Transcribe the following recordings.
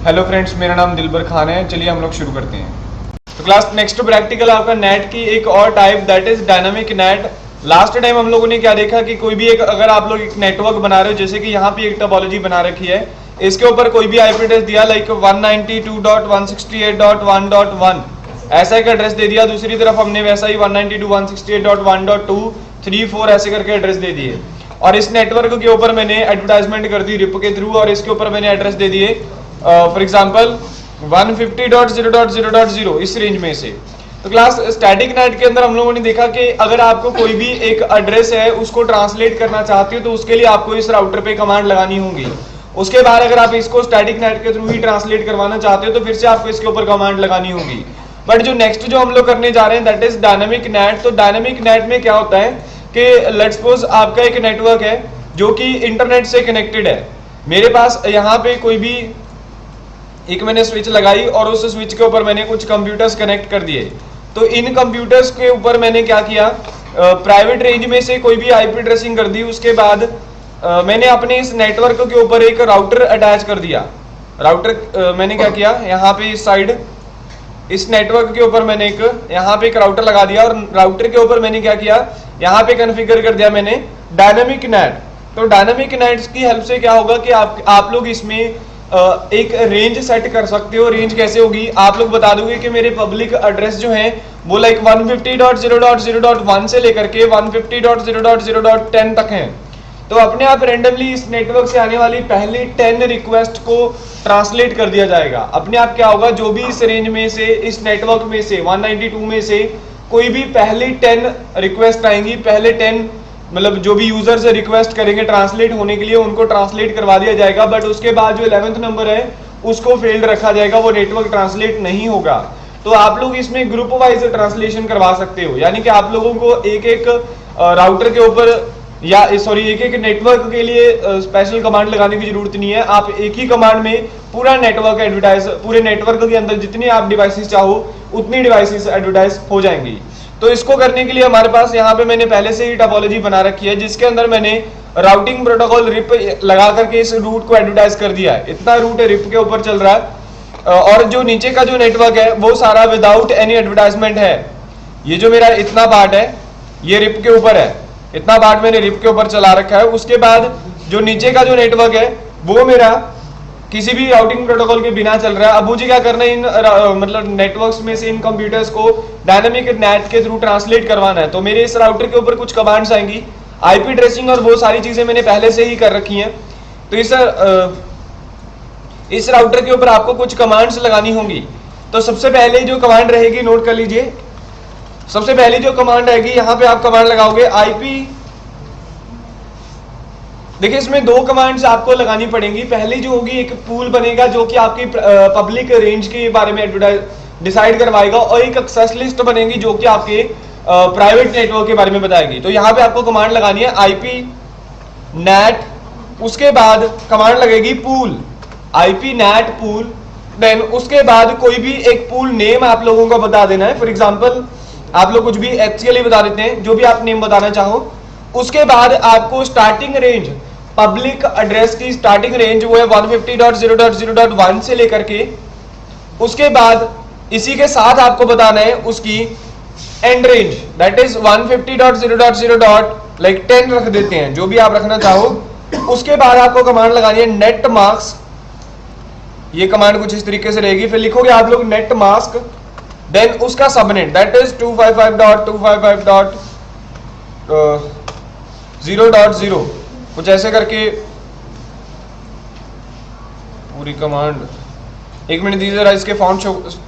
Hello friends, मेरा नाम दिलबर खान है। चलिए हम लोग शुरू करते हैं। तो क्लास नेक्स्ट प्रैक्टिकल आपका नेट की एक और type, that is dynamic net. Last time हम लोगों ने क्या देखा कि कोई भी एक, अगर आप लोग एक नेटवर्क बना रहे हो, जैसे कि यहाँ पे एक टोपोलॉजी बना रखी है, इसके ऊपर कोई भी आईपी एड्रेस दिया लाइक 192.168.1.1 ऐसा एक एड्रेस दे दिया। दूसरी तरफ हमने वैसा ही 192.168.1.2 3 4 ऐसे करके एड्रेस दे दिए। और इस नेटवर्क के ऊपर मैंने एडवर्टाइजमेंट कर दी रिप के थ्रू, और इसके ऊपर मैंने एड्रेस दे दिए फॉर एग्जांपल 150.0.0.0 इस रेंज में से। तो क्लास स्टैटिक नेट के अंदर हम लोगों ने देखा कि अगर आपको कोई भी एक एड्रेस है उसको ट्रांसलेट करना चाहते हो तो उसके लिए आपको इस राउटर पे कमांड लगानी होगी। उसके बाद अगर आप इसको स्टैटिक नेट के थ्रू ही ट्रांसलेट करवाना चाहते हो तो फिर से आपको इसके ऊपर कमांड लगानी होगी। बट जो नेक्स्ट जो हम लोग करने जा रहे हैं दैट इज डायनामिक नेट। तो डायनामिक नेट में क्या होता है कि लेट्स सपोज आपका एक नेटवर्क है जो कि इंटरनेट से कनेक्टेड है। मेरे पास यहाँ पे कोई भी एक मैंने स्विच लगाई और उस स्विच के ऊपर मैंने कुछ कंप्यूटर्स कनेक्ट कर दिए। तो इन कंप्यूटर्स के ऊपर मैंने क्या किया, प्राइवेट रेंज में से कोई भी आईपी एड्रेसिंग कर दी। उसके बाद मैंने अपने इस नेटवर्क के ऊपर एक राउटर अटैच कर दिया। राउटर मैंने क्या किया, यहाँ पे इस साइड इस नेटवर्क के ऊपर मैंने एक यहाँ पे एक राउटर लगा दिया, और राउटर के ऊपर मैंने क्या किया, यहाँ पे कॉन्फ़िगर कर दिया मैंने डायनामिक नेट। तो डायनामिक नेट्स की हेल्प से क्या होगा कि आप लोग इसमें एक रेंज सेट कर सकते हो। रेंज कैसे होगी, आप लोग बता दोगे कि मेरे पब्लिक एड्रेस जो है वो लाइक 150.0.0.1 से लेकर के 150.0.0.10 तक हैं। तो अपने आप रेंडमली इस नेटवर्क से आने वाली पहली 10 रिक्वेस्ट को ट्रांसलेट कर दिया जाएगा। अपने आप क्या होगा, जो भी इस रेंज में से, इस नेटवर्क में से 192 में से कोई भी पहली 10 रिक्वेस्ट आएंगी, पहले 10 मतलब जो भी यूजर्स रिक्वेस्ट करेंगे ट्रांसलेट होने के लिए उनको ट्रांसलेट करवा दिया जाएगा। बट उसके बाद जो 11th नंबर है उसको फेल्ड रखा जाएगा, वो नेटवर्क ट्रांसलेट नहीं होगा। तो आप लोग इसमें ग्रुप वाइज ट्रांसलेशन करवा सकते हो, यानी कि आप लोगों को एक एक राउटर के ऊपर या सॉरी एक एक नेटवर्क के लिए स्पेशल कमांड लगाने की जरूरत नहीं है। आप एक ही कमांड में पूरा नेटवर्क एडवर्टाइज, पूरे नेटवर्क के अंदर जितनी आप डिवाइसेस चाहो उतनी डिवाइसेस एडवर्टाइज हो जाएंगी। तो इसको करने के लिए हमारे पास यहाँ पे मैंने पहले से ही टोपोलॉजी बना रखी है, जिसके अंदर मैंने राउटिंग प्रोटोकॉल रिप लगा करके इस रूट को एडवर्टाइज कर दिया है। इतना रूट रिप के ऊपर चल रहा है, और जो नीचे का जो नेटवर्क है वो सारा विदाउट एनी एडवर्टाइजमेंट है। ये जो मेरा इतना पार्ट है ये रिप के ऊपर है, इतना पार्ट मैंने रिप के ऊपर चला रखा है। उसके बाद जो नीचे का जो नेटवर्क है वो मेरा किसी भी राउटिंग प्रोटोकॉल के बिना चल रहा है। अब मुझे क्या करना है, इन मतलब नेटवर्क्स में से इन कंप्यूटर्स को डायनामिक नेट के थ्रू ट्रांसलेट करवाना है। तो मेरे इस राउटर के ऊपर कुछ कमांड्स आएंगी, आईपी एड्रेसिंग और वो सारी चीजें मैंने पहले से ही कर रखी हैं। तो इस राउटर के ऊपर आपको कुछ कमांड्स लगानी होंगी। तो सबसे पहले जो कमांड रहेगी नोट कर लीजिए। सबसे पहली जो कमांड आएगी, यहाँ पे आप कमांड लगाओगे आईपी। देखिए इसमें दो कमांड्स आपको लगानी पड़ेंगी। पहली जो होगी, एक पूल बनेगा जो कि आपकी पब्लिक रेंज के बारे में डिसाइड करवाएगा, और एक एक्सेस लिस्ट बनेगी जो कि आपके प्राइवेट नेटवर्क के बारे में बताएगी। तो यहाँ पे आपको कमांड लगानी है आईपी नेट, उसके बाद कमांड लगेगी pool, IP NAT pool. Then उसके बाद कोई भी एक पूल नेम आप लोगों को बता देना है। फॉर एग्जाम्पल आप लोग कुछ भी HCL बता देते हैं, जो भी आप नेम बताना चाहो। उसके बाद आपको स्टार्टिंग रेंज, पब्लिक एड्रेस की स्टार्टिंग रेंज वो है 150.0.0.1 से लेकर के, उसके बाद इसी के साथ आपको बताना है उसकी एंड रेंज, दैट इज 150.0.0.10 रख देते हैं, जो भी आप रखना चाहो। उसके बाद आपको कमांड लगानी है नेट मास्क। ये कमांड कुछ इस तरीके से रहेगी, फिर लिखोगे आप लोग नेट मास्क, देन उसका सबनेट दैट इज 255.255.0.0 कुछ ऐसे करके पूरी कमांड। एक मिनट दीजिए जरा, इसके फॉन्ट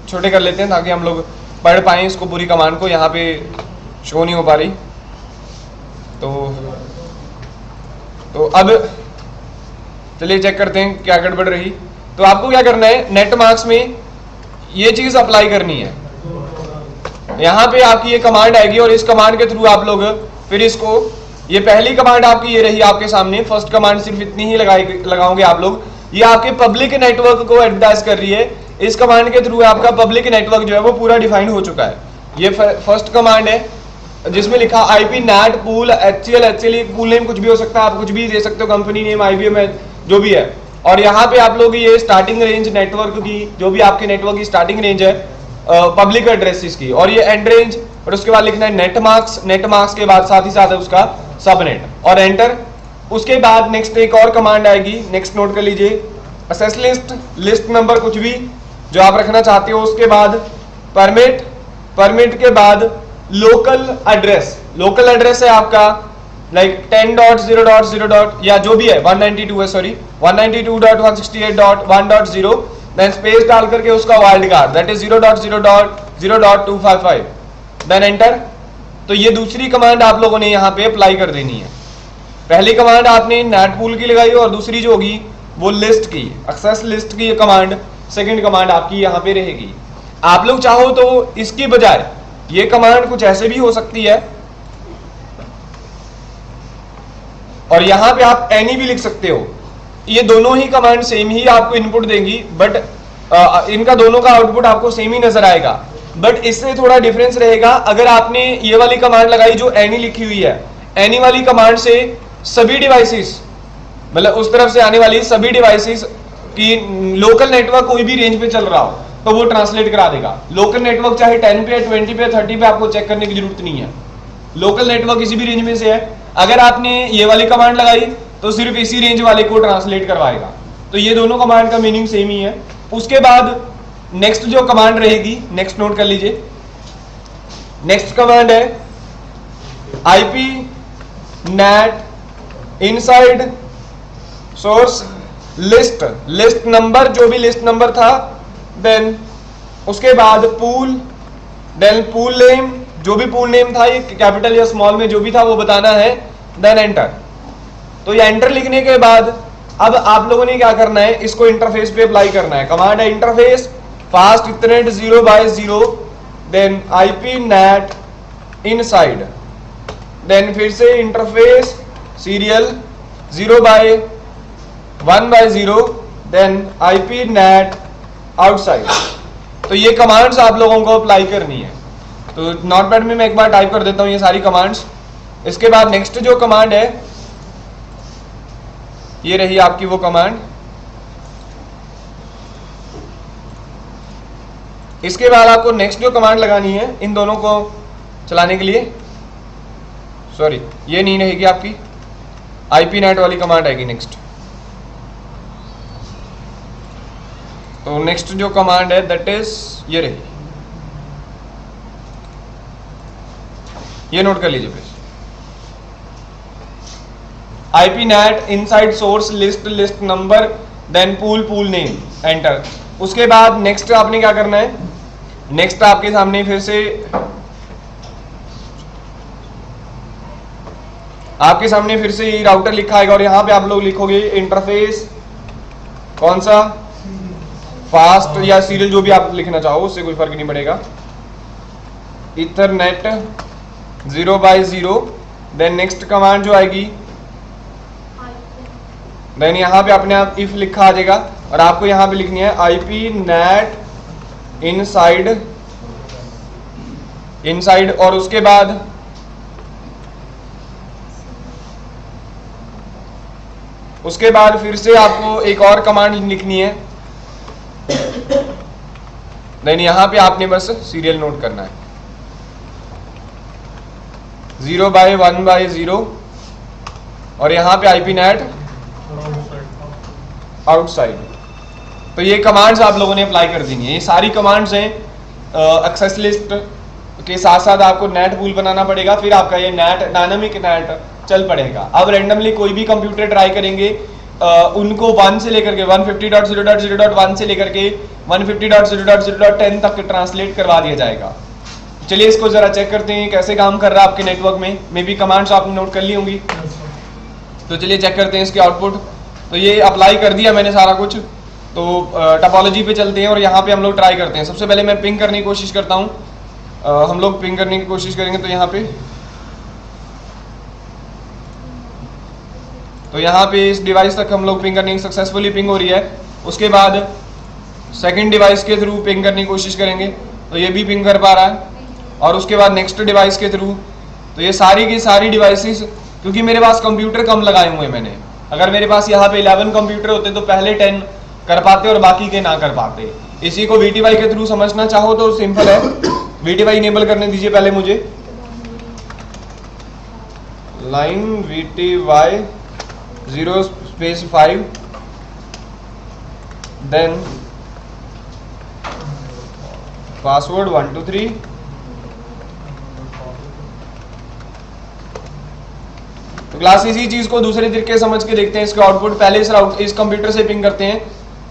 छोटे कर लेते हैं ताकि हम लोग पढ़ पाए इसको, पूरी कमांड को। यहाँ पे शो नहीं हो पा रही। तो अब चलिए चेक करते हैं क्या गड़बड़ रही। तो आपको क्या करना है, नेट मार्क्स में ये चीज अप्लाई करनी है। यहाँ पे आपकी ये कमांड आएगी, और इस कमांड के थ्रू आप लोग फिर इसको, ये पहली कमांड आपकी ये रही आपके सामने। फर्स्ट कमांड सिर्फ इतनी ही लगाओगे आप लोग। ये आपके पब्लिक नेटवर्क को एडवर्टाइज कर रही है। इस कमांड के थ्रू आपका पब्लिक नेटवर्क जो है वो पूरा डिफाइन हो चुका है। ये फर्स्ट कमांड है जिसमें लिखा IP NAT pool HCL। HCL pool name कुछ भी हो सकता है, आप कुछ भी दे सकते हो, कंपनी नेम, IBM जो भी है। और यहाँ पे आप लोग ये स्टार्टिंग रेंज नेटवर्क की, जो भी आपके नेटवर्क की स्टार्टिंग रेंज है पब्लिक एड्रेसेस की, और ये एंड रेंज, और उसके बाद लिखना है नेट मार्क्स के बाद साथ ही साथ है उसका सबनेट, और एंटर। उसके बाद नेक्स्ट एक और कमांड आएगी, नेक्स्ट नोट कर लीजिए, असेस लिस्ट नंबर कुछ भी जो आप रखना चाहते हो, उसके बाद परमिट के बाद लोकल एड्रेस है आपका लाइक 10.0.0. या जो भी है 192 है, सॉरी 192.168.1.0, देन स्पेस डाल करके उसका wild card that is 0.0.0.255, then enter. तो ये दूसरी कमांड आप लोगों ने यहाँ पे अप्लाई कर देनी है। पहली कमांड आपने नेट पूल की लगाई और दूसरी जो होगी वो लिस्ट की, एक्सेस लिस्ट की कमांड, सेकंड कमांड आपकी यहाँ पे रहेगी। आप लोग चाहो तो इसकी बजाय ये कमांड कुछ ऐसे भी हो सकती है, और यहां पे आप एनी भी लिख सकते हो। ये दोनों ही कमांड सेम ही आपको इनपुट देंगी, बट इनका दोनों का आउटपुट आपको सेम ही नजर आएगा, बट इससे थोड़ा डिफरेंस रहेगा। अगर आपने ये वाली कमांड लगाई जो एनी लिखी हुई है, एनी वाली कमांड से सभी डिवाइसेस, मतलब उस तरफ से आने वाली सभी डिवाइसेस की लोकल नेटवर्क कोई भी रेंज पे चल रहा हो तो वो ट्रांसलेट करा देगा। लोकल नेटवर्क चाहे 10 पे, 20 पे, 30 पे, आपको चेक करने की जरूरत नहीं है, लोकल नेटवर्क किसी भी रेंज में से है। अगर आपने ये वाली कमांड लगाई तो सिर्फ इसी रेंज वाले को ट्रांसलेट करवाएगा। तो ये दोनों कमांड का मीनिंग सेम ही है। उसके बाद नेक्स्ट जो कमांड रहेगी, नेक्स्ट नोट कर लीजिए, नेक्स्ट कमांड है IP NAT inside source list number, जो भी लिस्ट नंबर था, देन उसके बाद पूल, देन पूल नेम, जो भी पूल नेम था, ये कैपिटल या स्मॉल में जो भी था वो बताना है, देन एंटर। तो ये एंटर लिखने के बाद अब आप लोगों ने क्या करना है, इसको इंटरफेस पे अप्लाई करना है। कमांड है interface fast ethernet 0/0, then IP NAT inside, then फिर से interface serial 0/1/0, then IP NAT outside. तो ये कमांड्स आप लोगों को अप्लाई करनी है। तो नोटपैड में मैं एक बार टाइप कर देता हूं ये सारी कमांड्स। इसके बाद नेक्स्ट जो कमांड है ये रही आपकी वो कमांड। इसके बाद आपको नेक्स्ट जो कमांड लगानी है इन दोनों को चलाने के लिए, सॉरी ये नहीं रहेगी आपकी, आईपी नेट वाली कमांड आएगी नेक्स्ट। तो नेक्स्ट जो कमांड है दैट इज ये रही, ये नोट कर लीजिए please, IP NAT inside source list number, then pool name, enter. उसके बाद नेक्स्ट आपने क्या करना है, नेक्स्ट आपके सामने फिर से ये राउटर लिखा आएगा और यहां पे आप लोग लिखोगे इंटरफेस, कौन सा, फास्ट या सीरियल, जो भी आप लिखना चाहो उससे कोई फर्क नहीं पड़ेगा, इथरनेट 0/0, देन नेक्स्ट कमांड जो आएगी, देन यहां पे अपने आप इफ लिखा आ जाएगा और आपको यहां पे लिखनी है आईपी नेट इनसाइड, और उसके बाद फिर से आपको एक और कमांड लिखनी है, देन यहां पे आपने बस सीरियल नोट करना है 0/1/0, और यहां पे आईपी नेट आउटसाइड। तो ये कमांड्स आप लोगों ने अप्लाई कर देनी है। ये सारी कमांड्स हैं। एक्सेस लिस्ट के साथ साथ आपको नेट पूल बनाना पड़ेगा, फिर आपका ये नेट डायनामिक नेट चल पड़ेगा। अब रैंडमली कोई भी कंप्यूटर ट्राई करेंगे, उनको 1 से लेकर के 150.0.0.1 से लेकर के 150.0.0.10 तक ट्रांसलेट करवा दिया जाएगा। चलिए इसको जरा चेक करते हैं कैसे काम कर रहा है आपके नेटवर्क में। मे बी कमांड्स आपने नोट कर ली होंगी, तो चलिए चेक करते हैं इसके आउटपुट। तो ये अप्लाई कर दिया मैंने सारा कुछ। तो टोपोलॉजी पे चलते हैं और यहाँ पे हम लोग ट्राई करते हैं। सबसे पहले मैं पिंग करने की कोशिश करता हूँ, हम लोग पिंग करने की कोशिश करेंगे। तो यहाँ पे इस डिवाइस तक हम लोग पिंग करने की सक्सेसफुली पिंग हो रही है। उसके बाद सेकंड डिवाइस के थ्रू पिंग करने की कोशिश करेंगे, तो ये भी पिंग कर पा रहा है। और उसके बाद नेक्स्ट डिवाइस के थ्रू, तो ये सारी की सारी डिवाइसेस, क्योंकि मेरे पास कंप्यूटर कम लगाए हुए हैं मैंने, अगर मेरे पास यहाँ पे 11 कंप्यूटर होते तो पहले 10 कर पाते और बाकी के ना कर पाते। इसी को VTY के थ्रू समझना चाहो तो सिंपल है, VTY इनेबल करने दीजिए पहले मुझे। लाइन VTY 0 / 5 देन पासवर्ड 1 2 3 तो क्लास इसी चीज को दूसरे तरीके से समझ के देखते हैं। इसके आउटपुट पहले इस कंप्यूटर से पिंग करते हैं,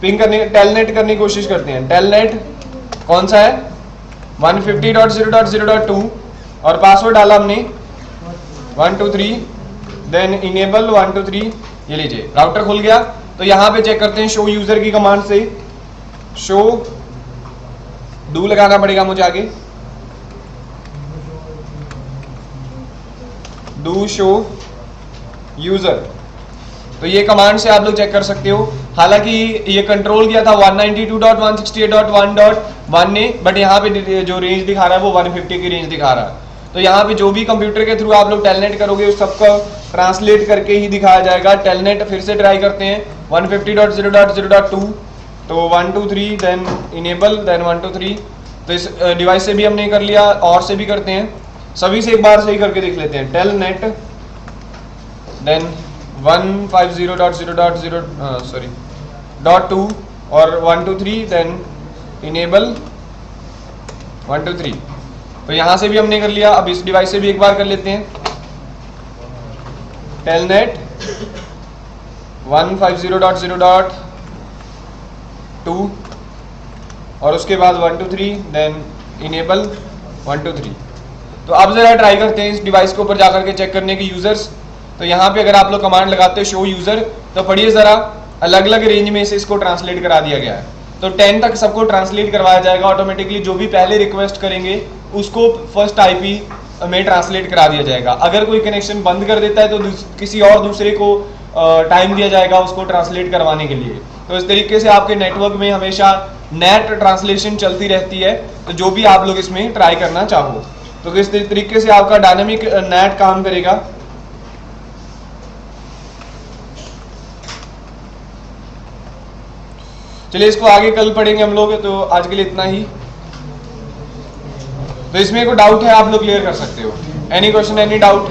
पिंग करने टेलनेट करने की कोशिश करते हैं। टेलनेट कौन सा है 150.0.0.2 और पासवर्ड डाला हमने 1 2 3 देन इनेबल 1 2 3। ये लीजिए राउटर खुल गया। तो यहां पे चेक करते हैं शो यूजर की कमांड से, शो डू लगाना पड़ेगा मुझे आगे, डू शो यूजर। तो ये कमांड से आप लोग चेक कर सकते हो। हालांकि ये कंट्रोल किया था 192.168.1.1 ने, बट यहाँ पे जो रेंज दिखा रहा है वो 150 की रेंज दिखा रहा है। तो यहाँ पे जो भी कंप्यूटर के थ्रू आप लोग टेलनेट करोगे उस सबका ट्रांसलेट करके ही दिखाया जाएगा। टेलनेट फिर से ट्राई करते हैं 150.0.0.2 तो 1 2 3 देन इनेबल देन 1 2 3। तो इस डिवाइस से भी हमने कर लिया और से भी करते हैं, सभी से एक बार सही करके देख लेते हैं। टेलनेट देन 150.0.0.2 और 1 2 3 देन इनेबल 1 2 3। तो यहां से भी हमने कर लिया। अब इस डिवाइस से भी एक बार कर लेते हैं। टेलनेट 150.0.0.2 और उसके बाद 1 2 3 देन इनेबल 1 2 3। तो अब जरा ट्राई करते हैं इस डिवाइस के ऊपर जाकर के चेक करने के यूजर्स। तो यहाँ पे अगर आप लोग कमांड लगाते हो शो यूजर तो पढ़िए जरा, अलग अलग रेंज में से इसको ट्रांसलेट करा दिया गया है। तो 10 तक सबको ट्रांसलेट करवाया जाएगा ऑटोमेटिकली। जो भी पहले रिक्वेस्ट करेंगे उसको फर्स्ट IP में ट्रांसलेट करा दिया जाएगा। अगर कोई कनेक्शन बंद कर देता है तो किसी और दूसरे को टाइम दिया जाएगा उसको ट्रांसलेट करवाने के लिए। तो इस तरीके से आपके नेटवर्क में हमेशा नेट ट्रांसलेशन चलती रहती है। तो जो भी आप लोग इसमें ट्राई करना चाहो तो किस तरीके से आपका डायनामिक नेट काम करेगा। चलिए इसको आगे कल पढ़ेंगे हम लोग, तो आज के लिए इतना ही। तो इसमें कोई डाउट है आप लोग क्लियर कर सकते हो। Any question any doubt?